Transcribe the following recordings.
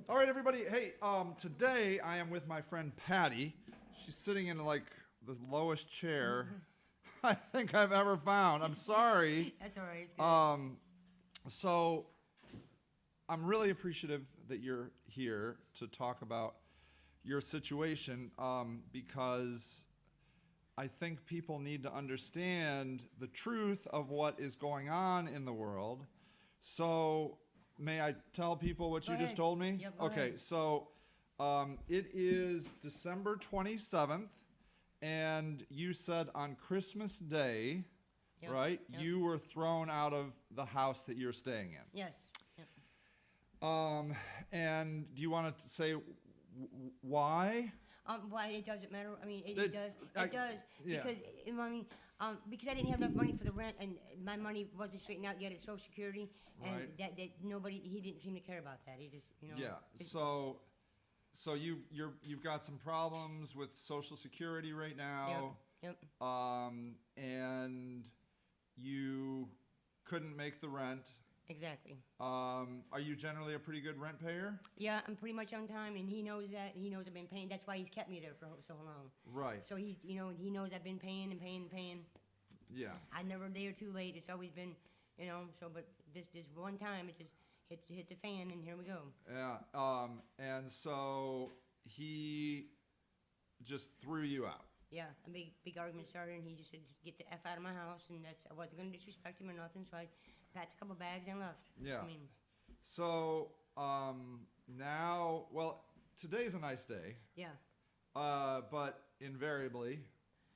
All right, everybody. Hey, today I am with my friend Patty. She's sitting in like the lowest chair I think I've ever found. I'm sorry. That's all right. It's good. So I'm really appreciative that you're here to talk about your situation because I think people need to understand the truth of what is going on in the world. So may I tell people what Go you ahead. just told me? Yep, go Okay, ahead. so it is December 27th, and you said on Christmas Day, Yep, right, yep. you were thrown out of the house that you're staying in. Yes. Yep. And do you want to say why? Why it doesn't matter? I mean, it It- does. I- It does yeah. because because I didn't have enough money for the rent, and my money wasn't straightened out yet at Social Security, and Right. that nobody he didn't seem to care about that. He just Yeah. it's- So you've got some problems with Social Security right now, Yep. and you couldn't make the rent. Exactly. Are you generally a pretty good rent payer? Yeah, I'm pretty much on time, and he knows that. He knows I've been paying. That's why he's kept me there for so long. Right. So he knows I've been paying and paying and paying. Yeah. I never a day or two late. It's always been, So, but this one time it just hit the fan, and here we go. Yeah. And so he just threw you out. Yeah, a big argument started, and he just said, "Get the f out of my house," and I wasn't gonna disrespect him or nothing, so I packed a couple bags and left. Yeah. I mean, So now, well, today's a nice day, yeah. but invariably,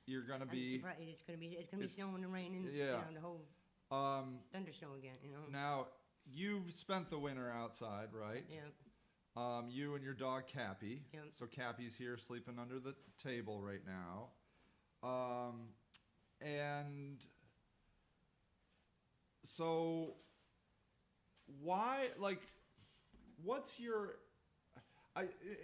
you're gonna I'm be. surprised it's gonna be it's- snowing and raining. And, yeah. the whole thunderstorm again. Now you've spent the winter outside, right? Yeah. You and your dog Cappy. Yep. So Cappy's here sleeping under the table right now. And so why, like, what's your,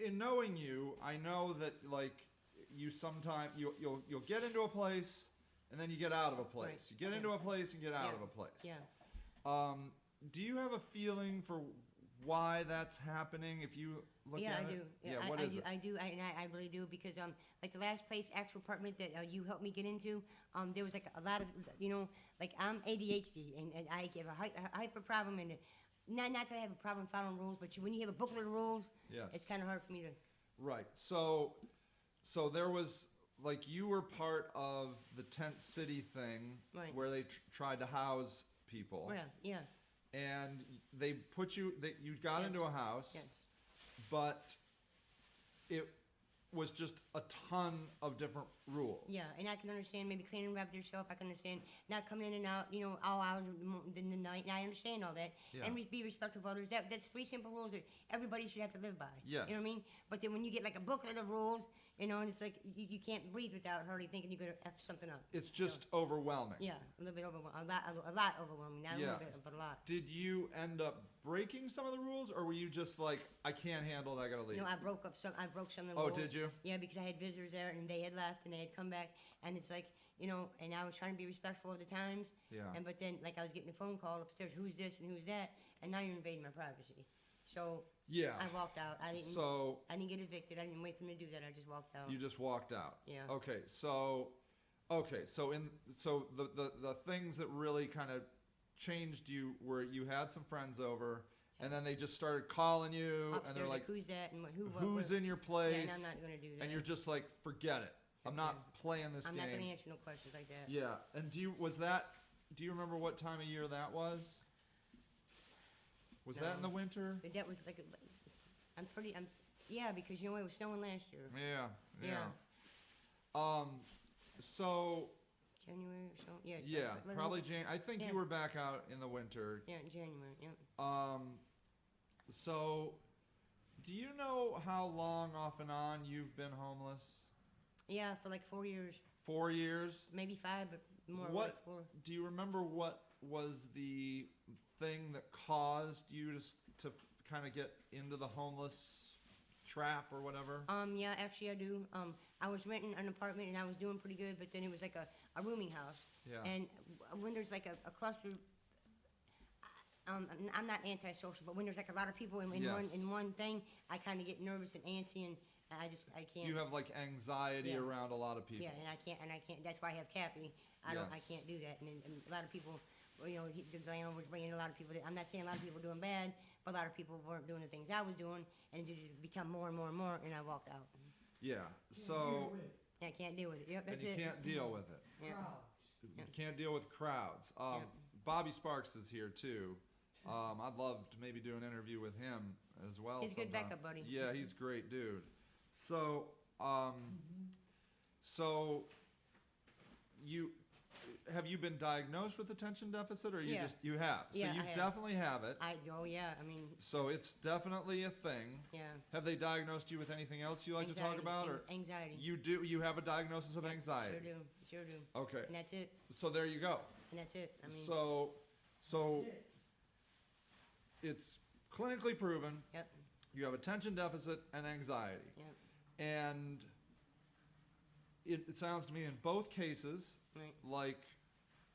in knowing you, I know that, like, you sometime, you'll get into a place and then you get out of a place. Right. You get Yeah. into a place and get out Yeah. of a place. Yeah. Do you have a feeling for why that's happening? If you look Yeah, at I it, do. Yeah, what I is do. it? I do. I really do because like the last place, actual apartment that you helped me get into, there was like a lot of like I'm ADHD and I have a hyper problem and not that I have a problem following rules, but when you have a booklet of rules, Yes. it's kind of hard for me to. Right. So there was, like, you were part of the tent city thing, Right. where they tried to house people, Yeah. Yeah. and they put you. You got Yes. into a house, Yes. but it was just a ton of different rules. Yeah, and I can understand maybe cleaning up yourself. I can understand not coming in and out, all hours of the night. And I understand all that. Yeah. And be respectful of others. That's three simple rules that everybody should have to live by. Yes. You know what I mean? But then when you get like a booklet of rules, and it's like you can't breathe without hardly thinking you're going to F something up. It's just overwhelming. Yeah, a little bit overwhelming. A lot overwhelming. Not a Yeah. little bit, but a lot. Did you end up breaking some of the rules, or were you just like, I can't handle it, I gotta leave? I broke some of the Oh, rules. did you? Yeah, because I had visitors there, and they had left, and they had come back, and it's like, and I was trying to be respectful of the times. Yeah. But then, like, I was getting a phone call upstairs, who's this and who's that, and now you're invading my privacy. So Yeah. I walked out. I didn't get evicted. I didn't wait for them to do that. I just walked out. You just walked out. Yeah. Okay, so the things that really kind of changed you were you had some friends over, and then they just started calling you, Upstairs, and they're like, who's that and "Who's in your place?" Yeah, and I'm not going to do that. And you're just like, "Forget it. I'm not playing this I'm game." not going to answer no questions like that. Yeah. And do you remember what time of year that was? Was that in the No. winter? But that was like, yeah, because it was snowing last year. Yeah. Yeah. So January or so. Yeah. yeah, but- probably I think Yeah. you were back out in the winter. Yeah, in January. Yeah. So do you know how long off and on you've been homeless? Yeah, for like 4 years, 4 years? maybe 5, but more What like 4. do you remember what was the thing that caused you to kind of get into the homeless trap or whatever? Yeah, actually I do. I was renting an apartment and I was doing pretty good, but then it was like a rooming house. Yeah. And when there's like a cluster, I'm not antisocial, but when there's like a lot of people in Yes. one thing, I kind of get nervous and antsy, and I can't. You have like anxiety Yeah. around a lot of people. Yeah, and I can't. That's why I have Cappy. I Yes. can't do that. And a lot of people, well, you know, the landlord was bringing a lot of people. I'm not saying a lot of people were doing bad, but a lot of people weren't doing the things I was doing, and it just become more and more and more. And I walked out. Yeah. So, And I can't deal with it. Yep, and that's you it. can't deal with it. Yeah. You can't deal with crowds. Yeah. Bobby Sparks is here too. I'd love to maybe do an interview with him as well. He's a good sometime. backup buddy. Yeah, he's a great dude. So, so you have you been diagnosed with attention deficit, or you Yeah. just you have? Yeah, so you I have. definitely have it. Oh yeah. I mean, So it's definitely a thing. yeah. Have they diagnosed you with anything else you like to talk Anxiety, about, or anxiety. you do? You have a diagnosis of Sure anxiety. do. Sure do. Okay. And that's it. So there you go. And that's it. I mean. So it's clinically proven Yep. you have attention deficit and anxiety. Yep. And it sounds to me in both cases Right. like,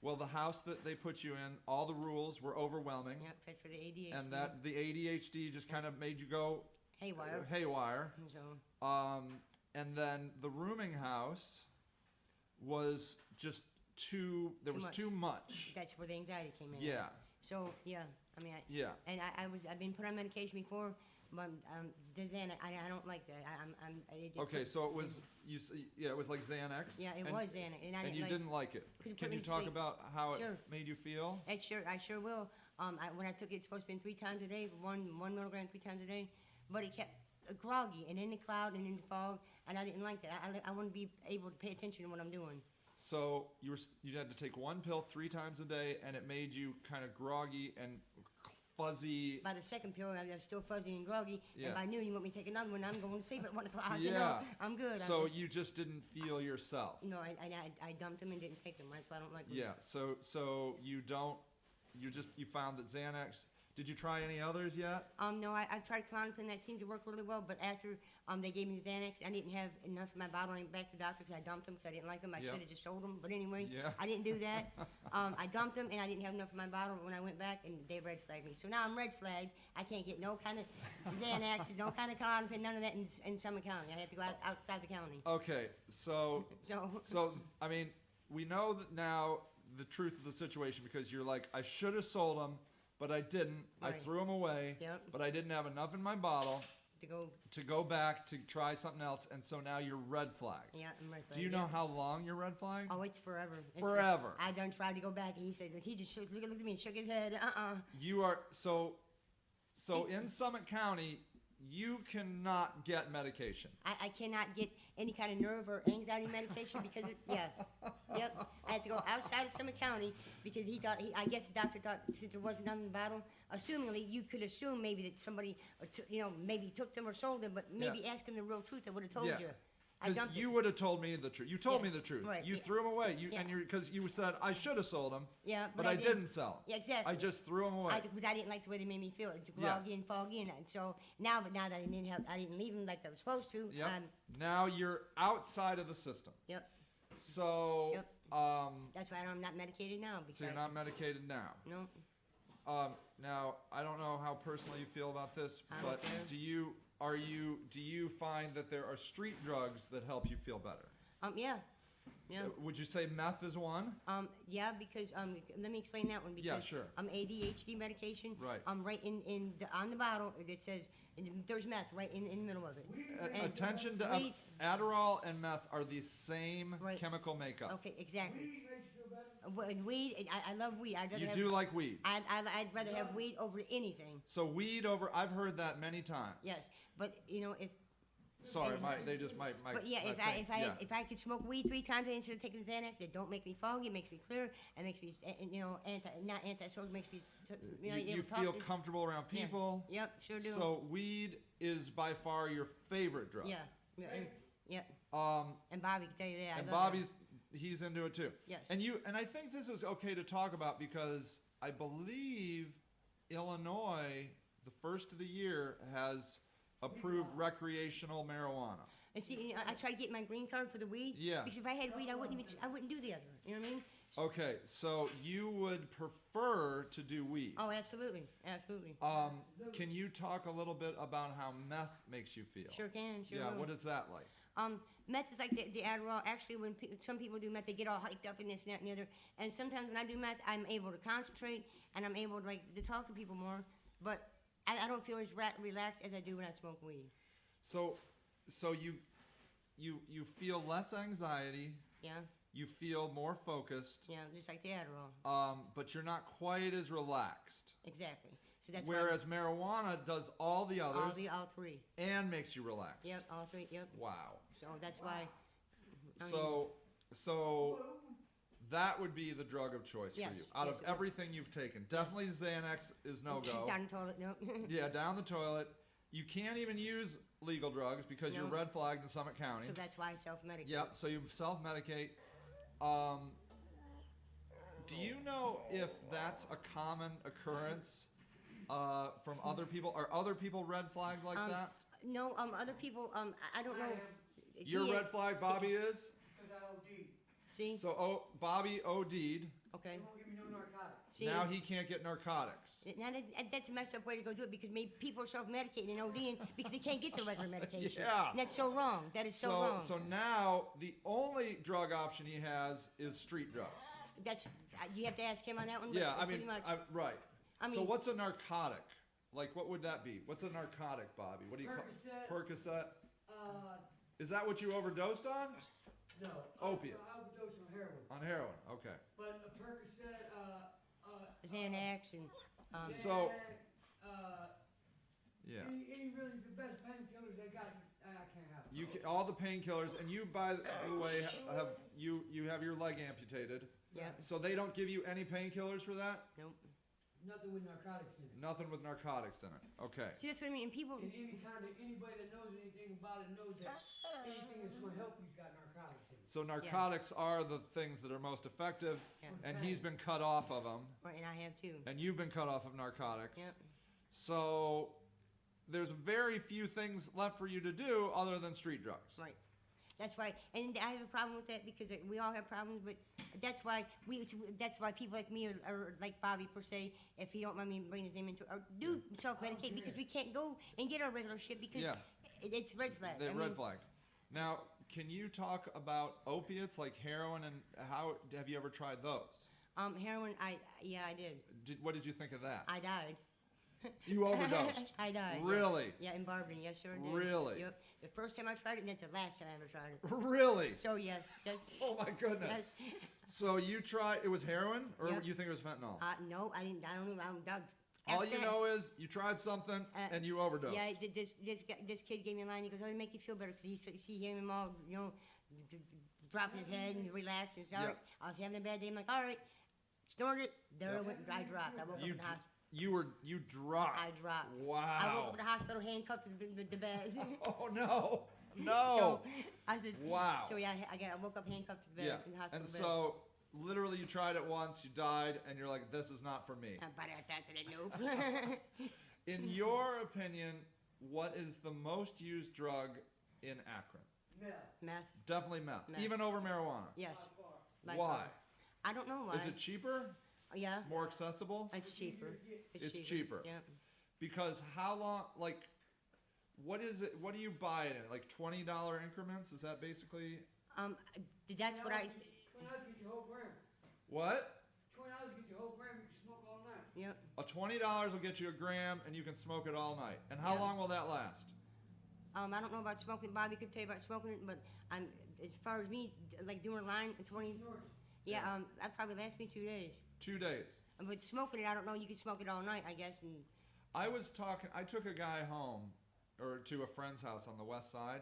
well, the house that they put you in, all the rules were overwhelming, Yep. That's for the ADHD. and that the ADHD just kind of made you go haywire. haywire. And so. And then the rooming house was just there was much. too much. That's where the anxiety came in. Yeah, So yeah, I mean, yeah. and I've been put on medication before, but the Xanax, I don't like that. Okay, so it was it was like Xanax. Yeah, it and, was Xanax, and I And didn't you like. didn't like it. Couldn't Can put me you to talk sleep. about how it Sure. made you feel? I sure will. When I took it, it's supposed to be 3 times a day, one milligram 3 times a day, but it kept groggy and in the cloud and in the fog, and I didn't like that. I want to be able to pay attention to what I'm doing. So you had to take one pill 3 times a day, and it made you kind of groggy and fuzzy. By the second pill, I was still fuzzy and groggy, Yeah. and by noon, you want me to take another one, I'm going to sleep at 1 o'clock. You Yeah. know, I'm good. So you just didn't feel yourself. No, I dumped them and didn't take them. That's why I don't like them. Yeah. So you found that Xanax. Did you try any others yet? No, I've tried Klonopin. That seemed to work really well. But after they gave me the Xanax, I didn't have enough in my bottle. I went back to the doctor because I dumped them because I didn't like them. I Yeah. should have just sold them. But anyway, Yeah. I didn't do that. I dumped them and I didn't have enough in my bottle when I went back, and they red flagged me. So now I'm red flagged. I can't get no kind of Xanax, no kind of Klonopin, none of that in Summit County. I have to go outside the county. Okay. So So I mean, we know that now the truth of the situation because you're like, I should have sold them, but I didn't. I Right. threw them away. Yep. But I didn't have enough in my bottle to go, to go back to try something else, and so now you're red flagged. yeah, I'm red flagged. Do you know yeah. how long you're red flagged? Oh, it's forever. Forever. I done tried to go back, and he said he just looked at me and shook his head. You are so in Summit County, you cannot get medication. I cannot get any kind of nerve or anxiety medication because yep. I had to go outside of Summit County because I guess the doctor thought since there wasn't none in the bottle, assumingly you could assume maybe that somebody, maybe took them or sold them, but maybe ask him the real truth. I would have told Yeah. you. I Because dumped you it. would have told me the truth. You told Yeah. me the truth. Right. You Yeah. threw them away. Yeah. Because you said I should have sold them. Yeah, But I didn't sell them. Yeah, exactly. I just threw them away. Because I didn't like the way they made me feel. It's Yeah. groggy and foggy, and so now that I didn't leave them like I was supposed to. Yep. Now you're outside of the system. Yep. So, Yep. That's why I'm not medicated now. Because, so you're not medicated now. No. Now I don't know how personally you feel about this, I don't but care. do you find that there are street drugs that help you feel better? Yeah. Yeah. Would you say meth is one? Yeah, because let me explain that one. Because, Yeah, sure. ADHD medication. Right. Right on the bottle it says there's meth right in the middle of it. And Attention to weed- Adderall and meth are the same Right. chemical makeup. Okay, exactly. Weed. I love weed. You do like weed. I'd rather have weed over anything. So weed over. I've heard that many times. Yes, but if. Sorry, And- they just might. But yeah, if I could smoke weed 3 times a day instead of taking Xanax, it don't make me foggy. It makes me clear. It makes me, not antisocial. Makes me, you able to talk feel to- comfortable around Yeah. people. Yep, sure do. So weed is by far your favorite drug. Yeah, yeah. Um, And Bobby can tell you that. I and love Bobby's he's into it too. Yes. And I think this is okay to talk about because I believe Illinois, the first of the year, has approved recreational marijuana. And see, I tried to get my green card for the weed. Yeah. Because if I had weed, I wouldn't do the other. You know what I mean? Okay, so you would prefer to do weed. Oh, absolutely, absolutely. Can you talk a little bit about how meth makes you feel? Sure can, sure Yeah, will. what is that like? Meth is like the Adderall. Actually, when some people do meth, they get all hyped up in this, and that, and the other. And sometimes when I do meth, I'm able to concentrate and I'm able to to talk to people more. But I don't feel as relaxed as I do when I smoke weed. So you feel less anxiety. Yeah, You feel more focused. yeah, just like the Adderall. But you're not quite as relaxed. Exactly. So that's Whereas marijuana does all the others all three. and makes you relaxed. Yep, all three. Yep. Wow. So that's why. I mean, So that would be the drug of choice Yes, for you. Out yes, of it would. everything you've taken, definitely Xanax is no go. Down the toilet. No. Yeah, down the toilet. You can't even use legal drugs because you're No. red flagged in Summit County. So that's why I self-medicate. Yep. So you self-medicate. Do you know if that's a common occurrence from other people? Are other people red flagged like that? No, other people, I don't know. Your He red is- flag, Bobby, is? Because I OD'd. See? So Bobby OD'd. Okay. They won't give me no narcotics. See? Now he can't get narcotics. Now that's a messed up way to go do it because maybe people are self-medicating and ODing because they can't get the regular medication. Yeah. And that's so wrong. That is so wrong. So now the only drug option he has is street drugs. That's you have to ask him on that one. But Yeah, I pretty mean, much. right. I So mean- what's a narcotic? Like, what would that be? What's a narcotic, Bobby? What do you Percocet. call Percocet? Uh, Is that what you overdosed on? no. Opiates. I overdosed on heroin. On heroin. Okay. But a Percocet, Xanax and So- uh, Yeah. any really the best painkillers I got, I can't have. You can, all the painkillers, and you, by the way, have you have your leg amputated. yeah, So they don't give you any painkillers for that? nope. Nothing with narcotics in it. Nothing with narcotics in it. Okay. See, that's what I mean. And people, And anybody that knows anything about it knows that anything that's going to help you's got narcotics in it. So narcotics are the things that are most effective, Yeah. and he's been cut off of them, right, and I have too. and you've been cut off of narcotics. Yep. So there's very few things left for you to do other than street drugs. Right. That's why, and I have a problem with that because we all have problems. But that's why that's why people like me or like Bobby per se, if he don't mind me bringing his name into, or do self-medicate because we can't go and get our regular shit because Yeah. it's red flag. They I red mean, flagged. Now, can you talk about opiates like heroin, and how have you ever tried those? Heroin. I did. What did you think of that? I died. You overdosed. I died. yeah. Really? Yeah, in Barberton. Yes, sure did. Really? Yep. The first time I tried it, and that's the last time I ever tried it. Really? So yes, that's. Oh my goodness. Yes. So you tried, it was heroin, or Yep. you think it was fentanyl? No, I didn't. I don't know. All after you that- know is you tried something and you overdosed. Yeah, this kid gave me a line. He goes, "Oh, it make you feel better because you see him all, dropping his head and relax and sorry." Yeah. I was having a bad day. I'm like, "All right," snorted. There I went. I dropped. I woke up You in the hospital. you dropped. I dropped. Wow. I woke up in the hospital, handcuffed to the bed. Oh no. No. So I said, Wow. So yeah, I woke up handcuffed to the bed Yeah. in the hospital And bed. so literally you tried it once, you died, and you're like, this is not for me. But that's it. Nope. In your opinion, what is the most used drug in Akron? Meth. Meth. Definitely meth. Meth. Even over marijuana. Yes. By far. by Why? far. I don't know why. Is it cheaper? Yeah. More accessible? It's cheaper. It's cheaper. Yeah. Because how long, like, what is it, what do you buy it in? Like $20 increments? Is that basically, That's what I. $20 get your whole gram. what? $20 get your whole gram. You can smoke all night. Yep. A $20 will get you a gram and you can smoke it all night. And how Yeah. long will that last? I don't know about smoking. Bobby could tell you about smoking it, but as far as me, like doing a line at 20. Snorted. Yeah. That probably lasts me 2 days. 2 days. But smoking it, I don't know. You can smoke it all night, I guess. And I took a guy home, or to a friend's house on the west side,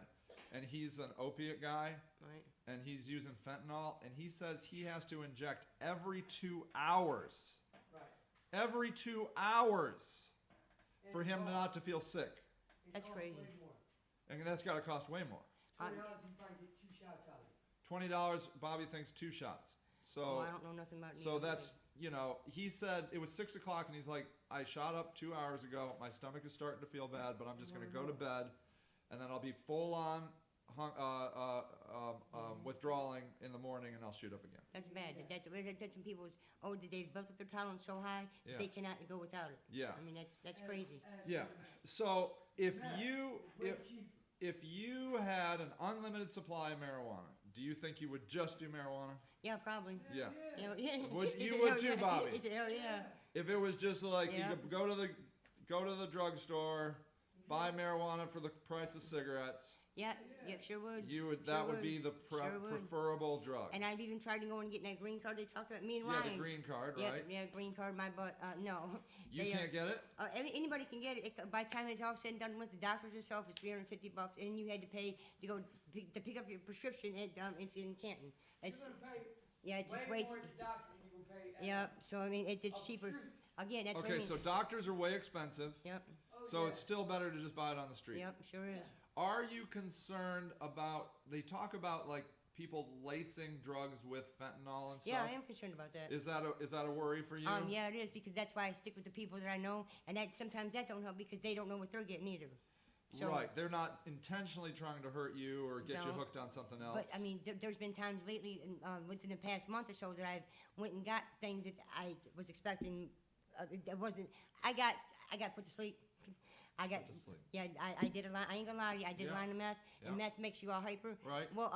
and he's an opiate guy, right. and he's using fentanyl, and he says he has to inject every 2 hours. Right. Every 2 hours And for him it not to feel sick. That's costs crazy. way more. And that's got to cost way more. $20 you probably get 2 shots out of it. $20, Bobby thinks 2 shots. So, I don't know nothing about. so neither. that's, he said it was 6 o'clock, and he's like, I shot up 2 hours ago. My stomach is starting to feel bad, but I'm just going to go to bed, and then I'll be full on withdrawing in the morning, and I'll shoot up again. That's bad. That's when people's, they've built up their tolerance so high, Yeah. they cannot go without it. Yeah. I mean, that's crazy. Yeah. So if Way cheap. if you had an unlimited supply of marijuana, do you think you would just do marijuana? Yeah, probably. Yeah. You know, yeah. Would- He you said, would "Hell too, yeah." Bobby. He said, hell yeah. If it was just like Yeah. you could go to the drugstore, buy marijuana for the price of cigarettes, Yeah, sure would. you would Sure that would be the Sure would. preferable drug. And I've even tried to go and get that green card they talked about. Me and Yeah, Ryan. the green card, Yeah, right? yeah, green card. My butt. No. You They, can't get it. Anybody can get it. By the time it's all said and done with the doctors yourself, it's $350, and you had to pay to go to pick up your prescription at it's in Canton. It's You're gonna pay yeah, it's way way. more at the doctor than you will pay at. Yeah, so I mean it's Up the cheaper. street. Again, that's what I Okay, mean. so doctors are way expensive, Yep, Oh, so yeah. it's still better to just buy it on the street. yep, sure is. Are you concerned about? They talk about like people lacing drugs with fentanyl and stuff. Yeah, I am concerned about that. Is that a worry for you? Yeah, it is because that's why I stick with the people that I know, and that sometimes that don't help because they don't know what they're getting either. So, Right, they're not intentionally trying to hurt you or get you No. hooked on something else. But I mean, there's been times lately, within the past month or so, that I've went and got things that I was expecting. That wasn't. I got put to sleep. I got. Put to sleep. Yeah, I did a line. I ain't gonna lie to you. I did Yeah. a line of meth, and Yeah. meth makes you all hyper. Right. Well,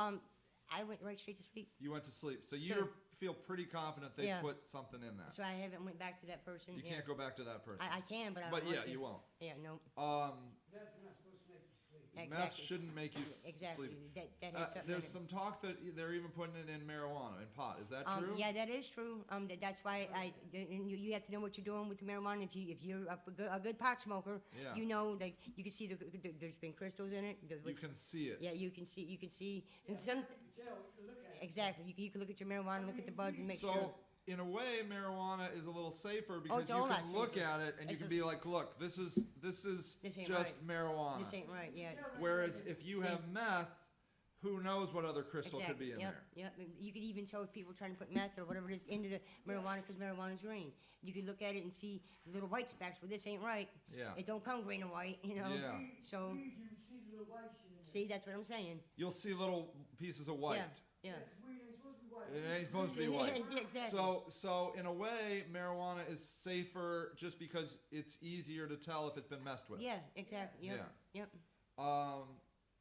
I went right straight to sleep. You went to sleep, so you Sure. feel pretty confident they Yeah. put something in that. So I haven't went back to that person. You yeah. can't go back to that person. I can, but I But don't yeah, want to. you won't. Yeah, no. That's not supposed to make you sleep. Meth Exactly. shouldn't make you Exactly. sleep. That had something There's in it. some talk that they're even putting it in marijuana, in pot. Is that true? Yeah, that is true. That's why and you have to know what you're doing with the marijuana. If you're a good pot smoker, Yeah. you know, like you can see there's been crystals in it. You can see it. Yeah, you can see, and some You can tell, you can look at it. exactly. You can look at your marijuana, look at the buds, and make So, sure. in a way, marijuana is a little safer because it's a you whole lot can look safer. at it and you It's can a- be like, look, this is This ain't just right. marijuana. This ain't right. Yeah. Whereas if you See? have meth, who knows what other crystal could be in Yep, there? yep. You could even tell if people trying to put meth or whatever it is into the marijuana because marijuana's green. You could look at it and see the little white specks. Well, this ain't right. Yeah. It don't come green and white, you know. Yeah. So Weed, you see the little white shit in there. see, that's what I'm saying. You'll see little pieces of white. Yeah. That's weed, ain't supposed to be white. It ain't supposed to be white. Yeah, exactly. So in a way, marijuana is safer just because it's easier to tell if it's been messed with. Yeah, exactly. Yep. Yeah. Yep. All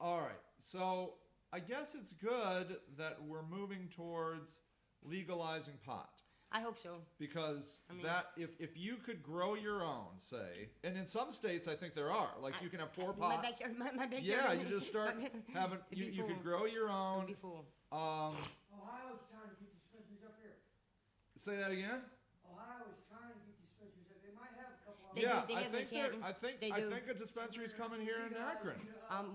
right. So I guess it's good that we're moving towards legalizing pot. I hope so. Because I mean- that if you could grow your own, say, and in some states I think there are, like you can have 4 My pots. backyard, my backyard. Yeah, you just start having It'd be you could full. grow your It'd own. be full. Ohio's trying to get dispensaries up here. Say that again. Ohio is trying to get dispensaries up. They might have a couple. They Yeah, do, they I have think in Canton. They I do. think a dispensary's coming here in Akron.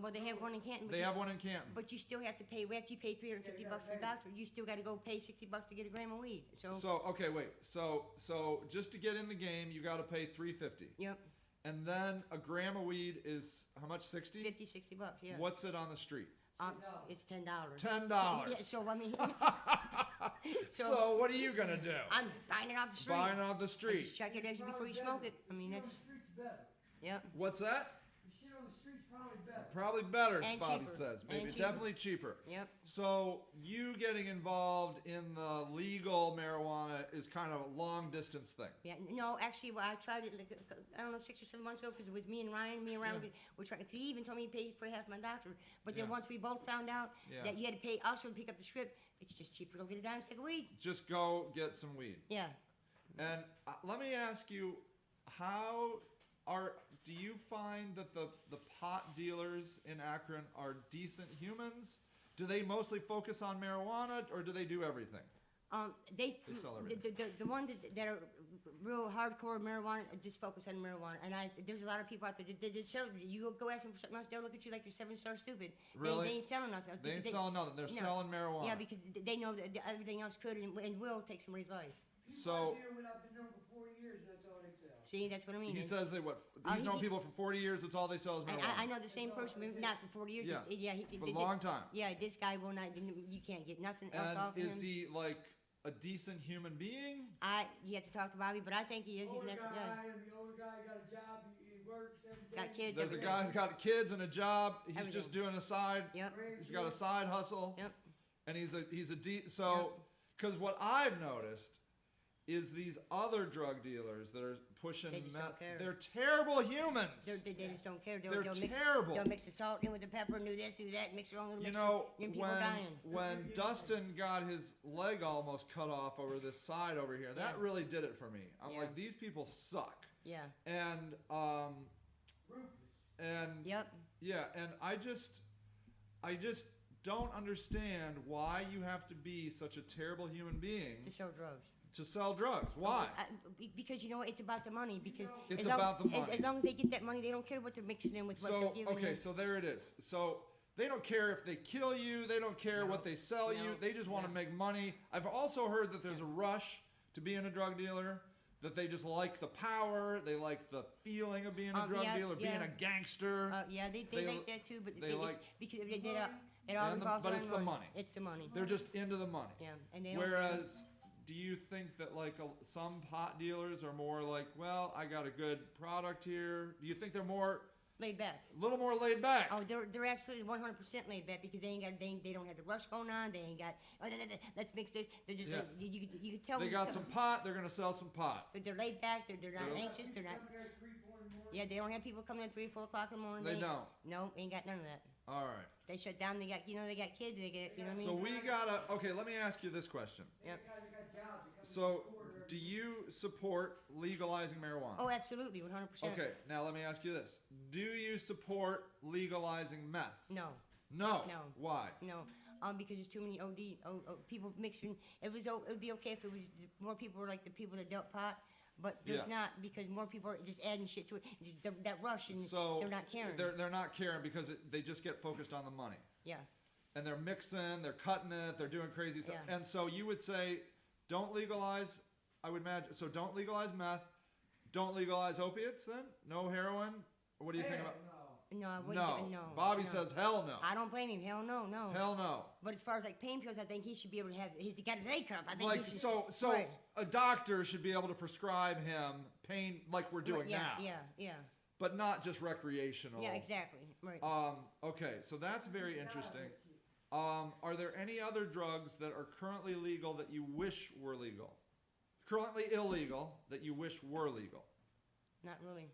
Well, they have one in Canton. But They you have s- one in Canton. But you still have to pay. After you pay $350 for the doctor, you still got to go pay $60 to get a gram of weed. So okay, wait. So just to get in the game, you got to pay $350, Yep, and then a gram of weed is how much? 60. $50-$60. Yeah. What's it on the street? It's $10. $10. Yeah. So I mean, So what are you gonna do? I'm buying it off the street. Buying on the Just street. check it before you smoke it. I mean, Shit that's on the street's better. yep. What's that? The shit on the street's probably better. Probably better, And Bobby cheaper. says. And Maybe cheaper. definitely cheaper. Yep. So you getting involved in the legal marijuana is kind of a long distance thing. Yeah, no, actually, well, I tried it, like, I don't know, 6 or 7 months ago, because with me and Ryan, Yeah. we're trying, he even told me to pay for half my doctor, but then Yeah. once we both found out Yeah. that you had to pay also to pick up the script, it's just cheaper to go get a dime stick of weed. Just go get some weed. Yeah. And let me ask you, do you find that the pot dealers in Akron are decent humans? Do they mostly focus on marijuana, or do they do everything? They sell the, everything. the ones that are real hardcore marijuana just focus on marijuana, and there's a lot of people out there that sell. You go ask them for something else, they'll look at you like you're 7-star stupid. Really? They ain't selling nothing. They ain't because selling nothing. They're no. selling marijuana. Yeah, because they know that everything else could and will take somebody's life. So- Here when I've been known for 40 years, that's all they sell. See, that's what I mean. He And- says they he's known he- people for 40 years. That's all they sell is And marijuana. I know the same person, not for 40 years. Yeah. but yeah, he, For a long time. Yeah, this guy will not. You can't get nothing else off And of is him. he like a decent human being? You have to talk to Bobby, but I think he is. He's Older an guy, excellent guy. the older guy got a job. He works, everything. Got kids. There's a everything. guy who's got kids and a job. He's Everything. just doing a side. Yep. He's got a side hustle. Yep. And so because what I've noticed is these other drug dealers that are pushing They just don't care. they're terrible humans. They just don't care. They're They'll terrible. They'll mix the salt in with the pepper and do this, do that, mix their own little You mixture. know, and people are dying. when Dustin got his leg almost cut off over this side over here, that Yeah. really did it for me. I'm Yeah. like, these people suck. Yeah. And and Yep. yeah, and I just don't understand why you have to be such a terrible human being To sell drugs. to sell drugs. Why? Because you know what? It's about the money. Because It's as long, about the money. As long as they get that money, they don't care what they're mixing in with what they're So giving okay, you. so there it is. So they don't care if they kill you. They don't care what they sell you. No. They just want to make money. I've also heard that there's a rush to being a drug dealer. That they just like the power. They like the feeling of being a drug yeah, dealer, being yeah. a gangster. Yeah, they They- like that too, but they it's like- because it all And involves but around it's the money. It's the money. They're just into the money. Yeah, and they don't. Whereas, do you think that like some pot dealers are more like, well, I got a good product here? Do you think they're more, laid back. a little more laid back? Oh, they're absolutely 100% laid back because they don't have the rush going on. They ain't got let's mix this. They're just Yeah. like, you can tell. They got some pot. They're gonna sell some pot. But they're laid back. They're not They're- anxious. They're not. Come there at 3, 4 in the morning. Yeah, they don't have people coming at 3 or 4 o'clock in the morning. They ain't- don't. No, ain't got none of that. All right. They shut down. They got they got kids. They get you know what I mean. So we gotta. Okay, let me ask you this question. Yep. Guys that got jobs, they come So, to the quarter. do you support legalizing marijuana? Oh, absolutely, 100%. Okay. Now let me ask you this: do you support legalizing meth? No. No. No. Why? No, because there's too many people mixing. It would be okay if it was more people were like the people that dealt pot, but there's Yeah. not because more people are just adding shit to it. Just that rush and So they're not caring. They're not caring because they just get focused on the money. Yeah, And they're mixing, they're cutting it, they're doing crazy stuff. Yeah. And so you would say, don't legalize, I would imagine, so don't legalize meth, don't legalize opiates then? No heroin? Or what do you think about? no, I wouldn't. No. No. Bobby no. says hell no. I don't blame him. Hell no, no. Hell no. But as far as like pain pills, I think he should be able to have. He's got his A cup. I think Like, he should. so Right. a doctor should be able to prescribe him pain like we're doing yeah, now. Yeah. But not just recreational. Yeah, exactly. Right. Okay, so that's very interesting. Are there any other drugs that are currently legal that you wish were legal? Currently illegal that you wish were legal? Not really.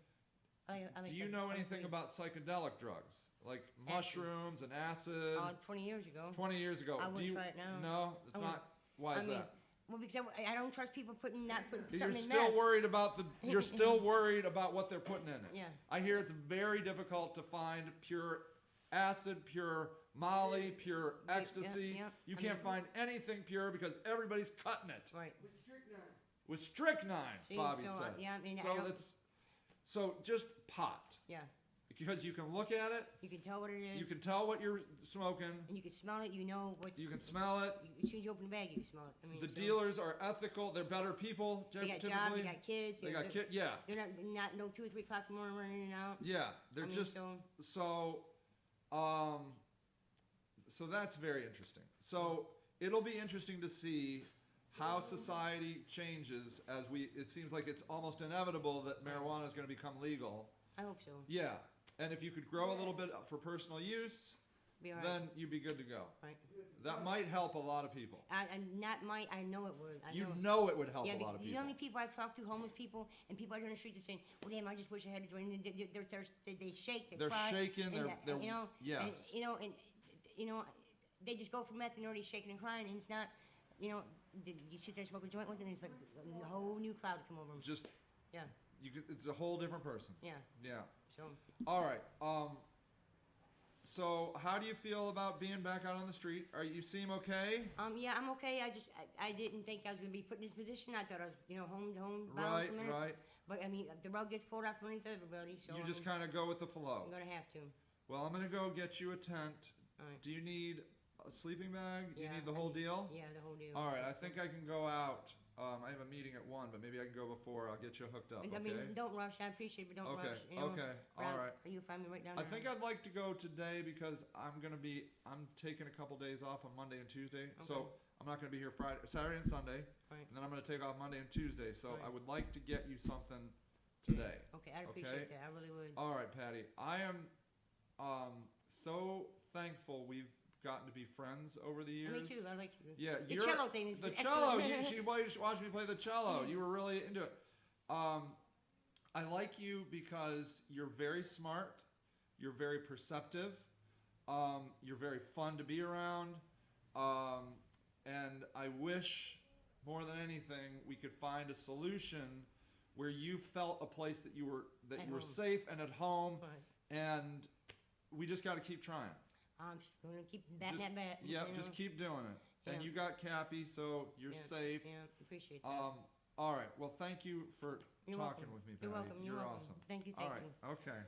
I like Do you the- know I anything agree. about psychedelic drugs? Like Acid. mushrooms and acid? 20 years ago. 20 years ago. I Do wouldn't you, try it now. No, it's I not. wouldn't. Why is that? Well, because I don't trust people not putting You're something in still meth. worried about you're still worried about what they're putting in it. Yeah. I hear it's very difficult to find pure acid, pure Molly, pure Yeah, ecstasy. yeah. You I can't mean- find anything pure because everybody's cutting it Right. With strychnine. with strychnine. See, Bobby so, says. yeah, I mean, I so don't- so just pot Yeah. because you can look at it, You can tell what it is. you can tell what you're smoking, and you can smell it. You know what's. you can smell it. As soon as you open the bag, you can smell it. I mean, The so dealers are ethical. They're better people. They got typically. jobs. They got kids. They you know, got kids. Yeah. They're not no 2 or 3 o'clock in the morning running in and out. Yeah, they're I mean, just so that's very interesting. So it'll be interesting to see how society changes as it seems like it's almost inevitable that marijuana is going to become legal. I hope so. Yeah, and if you could grow a little bit for personal use, Be all right. then you'd be good to go. Right. That might help a lot of people. I not might. I know it would. I You know. know it would help Yeah, a lot because of you people. know how many people I've talked to, homeless people, and people out here on the streets are saying, "Well, damn, I just wish I had a joint." And they shake, they They're cry, shaking, and they're- you know, yes. and, you know, they just go for meth and they're already shaking and crying, and it's not, you know, you sit there and smoke a joint with them, and it's like a whole new cloud come over them. Just Yeah, it's a whole different person. yeah. Yeah. So All right. So how do you feel about being back out on the street? You seem okay? yeah, I'm okay. I didn't think I was gonna be put in this position. I thought I was, home bound Right, for a minute. right. But I mean, the rug gets pulled out from underneath everybody, so You just kind of go with the flow. I'm gonna have to. Well, I'm gonna go get you a tent. All right. Do you need a sleeping bag? Do you Yeah, need the I whole need- deal? Yeah, the whole deal. All right. I think I can go out. I have a meeting at 1, but maybe I can go before. I'll get you hooked up. And, Okay. I mean, don't rush. I appreciate it, but don't Okay, rush. okay, all right. You find me right down I there. think I'd like to go today because I'm taking a couple days off on Monday and Tuesday, so Okay. I'm not going to be here Saturday and Sunday, Right. and then I'm going to take off Monday and Tuesday. So Right. I would like to get you something today. Okay, I'd Okay? appreciate that. I really would. All right, Patty. I am so thankful we've gotten to be friends over the years. Me too. I like you. Yeah, The you're, cello thing is the excellent. cello. She watched me play the cello. You were really into it. I like you because you're very smart. You're very perceptive. You're very fun to be around. And I wish more than anything we could find a solution where you felt a place that you were At you were home. safe and at home. Right. And we just got to keep trying. I'm just gonna keep batting Just- that bat. Yeah, you just know? keep doing it. And Yeah. you got Cappy, so you're Yeah, safe. Yeah, appreciate that. All right. Well, thank you for You're talking welcome. with me, Patty. You're welcome. You're welcome. awesome. Thank you. All Thank right. you. Okay.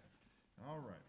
All right.